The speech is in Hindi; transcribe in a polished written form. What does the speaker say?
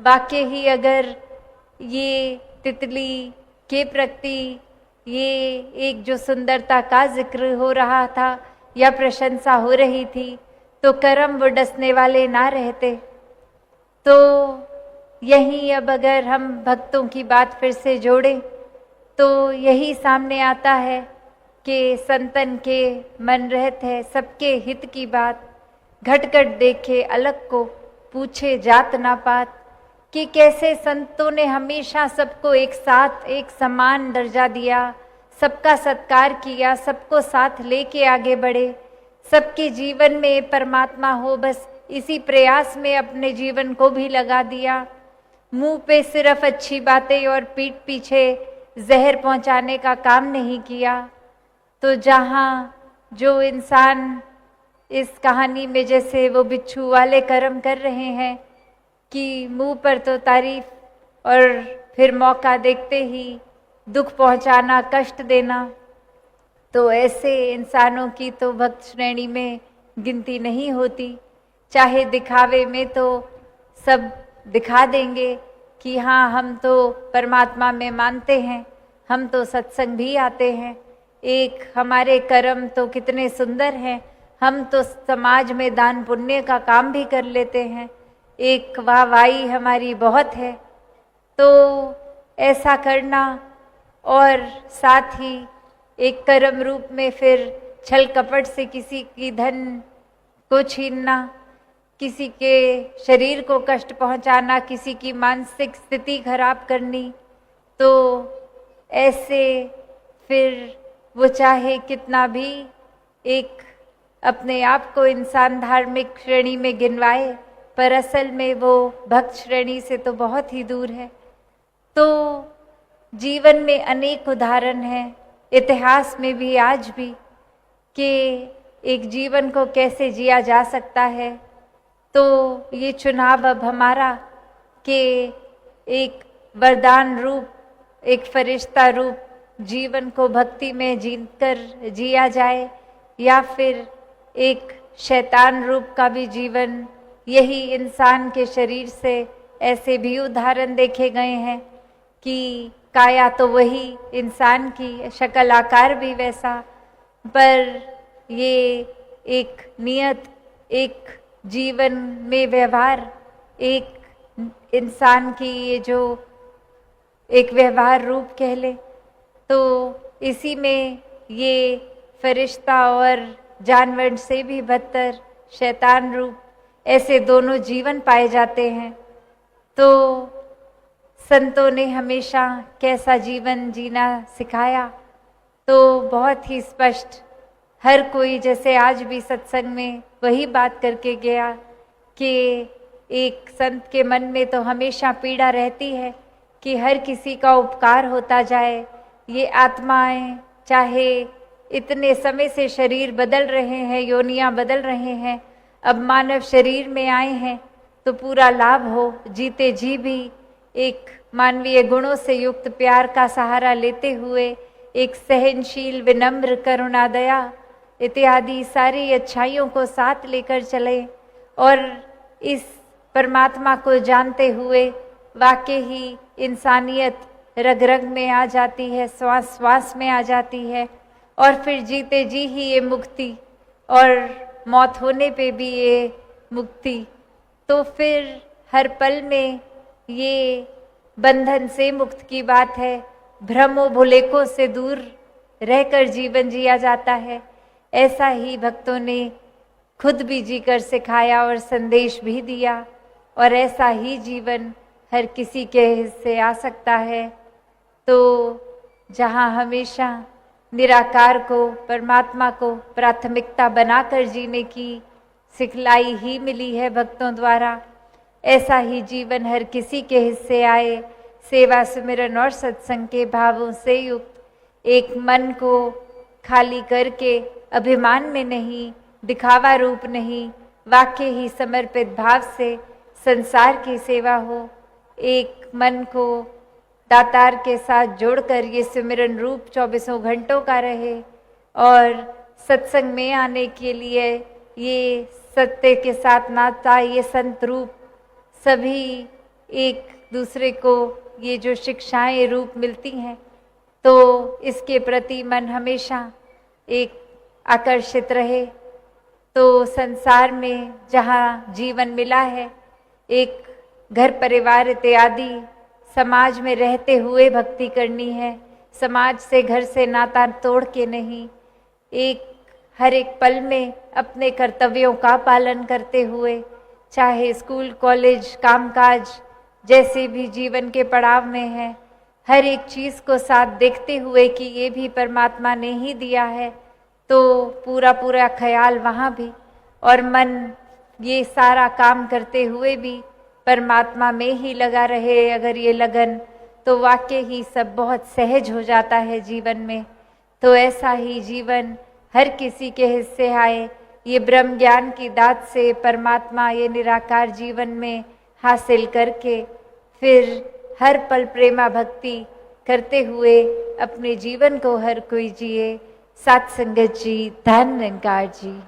वाकई ही अगर ये तितली के प्रति ये एक जो सुंदरता का जिक्र हो रहा था या प्रशंसा हो रही थी, तो कर्म वो डसने वाले ना रहते। तो यहीं अब अगर हम भक्तों की बात फिर से जोड़ें तो यही सामने आता है कि संतन के मन रहत है सबके हित की बात, घट घट देखे अलग को पूछे जात ना पात। कि कैसे संतों ने हमेशा सबको एक साथ एक समान दर्जा दिया, सबका सत्कार किया, सबको साथ लेके आगे बढ़े, सबके जीवन में परमात्मा हो बस इसी प्रयास में अपने जीवन को भी लगा दिया। मुंह पे सिर्फ अच्छी बातें और पीठ पीछे जहर पहुंचाने का काम नहीं किया। तो जहाँ जो इंसान इस कहानी में जैसे वो बिच्छू वाले कर्म कर रहे हैं कि मुंह पर तो तारीफ और फिर मौका देखते ही दुख पहुंचाना, कष्ट देना, तो ऐसे इंसानों की तो भक्त श्रेणी में गिनती नहीं होती। चाहे दिखावे में तो सब दिखा देंगे कि हाँ हम तो परमात्मा में मानते हैं, हम तो सत्संग भी आते हैं, एक हमारे कर्म तो कितने सुंदर हैं, हम तो समाज में दान पुण्य का काम भी कर लेते हैं, एक वाहवाही हमारी बहुत है। तो ऐसा करना और साथ ही एक कर्म रूप में फिर छल कपट से किसी की धन को छीनना, किसी के शरीर को कष्ट पहुंचाना, किसी की मानसिक स्थिति खराब करनी, तो ऐसे फिर वो चाहे कितना भी एक अपने आप को इंसान धार्मिक श्रेणी में गिनवाए, पर असल में वो भक्त श्रेणी से तो बहुत ही दूर है। तो जीवन में अनेक उदाहरण हैं, इतिहास में भी आज भी, कि एक जीवन को कैसे जिया जा सकता है। तो ये चुनाव अब हमारा कि एक वरदान रूप, एक फरिश्ता रूप जीवन को भक्ति में जीकर जिया जाए, या फिर एक शैतान रूप का भी जीवन। यही इंसान के शरीर से ऐसे भी उदाहरण देखे गए हैं कि काया तो वही इंसान की, शक्ल आकार भी वैसा, पर ये एक नियत, एक जीवन में व्यवहार, एक इंसान की ये जो एक व्यवहार रूप कह ले, तो इसी में ये फरिश्ता और जानवर से भी बदतर शैतान रूप ऐसे दोनों जीवन पाए जाते हैं। तो संतों ने हमेशा कैसा जीवन जीना सिखाया, तो बहुत ही स्पष्ट हर कोई, जैसे आज भी सत्संग में वही बात करके गया कि एक संत के मन में तो हमेशा पीड़ा रहती है कि हर किसी का उपकार होता जाए। ये आत्माएं चाहे इतने समय से शरीर बदल रहे हैं, योनियां बदल रहे हैं, अब मानव शरीर में आए हैं तो पूरा लाभ हो, जीते जी भी एक मानवीय गुणों से युक्त प्यार का सहारा लेते हुए एक सहनशील, विनम्र, करुणा, दया इत्यादि सारी अच्छाइयों को साथ लेकर चले और इस परमात्मा को जानते हुए वाकई ही इंसानियत रग रग में आ जाती है, श्वास श्वास में आ जाती है, और फिर जीते जी ही ये मुक्ति और मौत होने पे भी ये मुक्ति। तो फिर हर पल में ये बंधन से मुक्त की बात है, भ्रमों भुलेखों से दूर रहकर जीवन जिया जाता है। ऐसा ही भक्तों ने खुद भी जीकर सिखाया और संदेश भी दिया, और ऐसा ही जीवन हर किसी के हिस्से आ सकता है। तो जहाँ हमेशा निराकार को, परमात्मा को प्राथमिकता बनाकर जीने की सिखलाई ही मिली है भक्तों द्वारा, ऐसा ही जीवन हर किसी के हिस्से आए। सेवा, सुमिरन और सत्संग के भावों से युक्त एक मन को खाली करके, अभिमान में नहीं, दिखावा रूप नहीं, वाकई ही समर्पित भाव से संसार की सेवा हो। एक मन को दातार के साथ जोड़कर ये सिमरन रूप 24 घंटों का रहे, और सत्संग में आने के लिए ये सत्य के साथ नाता, ये संत रूप सभी एक दूसरे को ये जो शिक्षाएं रूप मिलती हैं, तो इसके प्रति मन हमेशा एक आकर्षित रहे। तो संसार में जहाँ जीवन मिला है, एक घर परिवार इत्यादि समाज में रहते हुए भक्ति करनी है, समाज से घर से नाता तोड़ के नहीं, एक हर एक पल में अपने कर्तव्यों का पालन करते हुए, चाहे स्कूल कॉलेज कामकाज जैसे भी जीवन के पड़ाव में है, हर एक चीज़ को साथ देखते हुए कि ये भी परमात्मा ने ही दिया है, तो पूरा पूरा ख्याल वहाँ भी, और मन ये सारा काम करते हुए भी परमात्मा में ही लगा रहे अगर ये लगन, तो वाकई ही सब बहुत सहज हो जाता है जीवन में। तो ऐसा ही जीवन हर किसी के हिस्से आए, ये ब्रह्म ज्ञान की दात से परमात्मा ये निराकार जीवन में हासिल करके फिर हर पल प्रेमा भक्ति करते हुए अपने जीवन को हर कोई जिए। सत्संगत जी, धन निरंकार जी।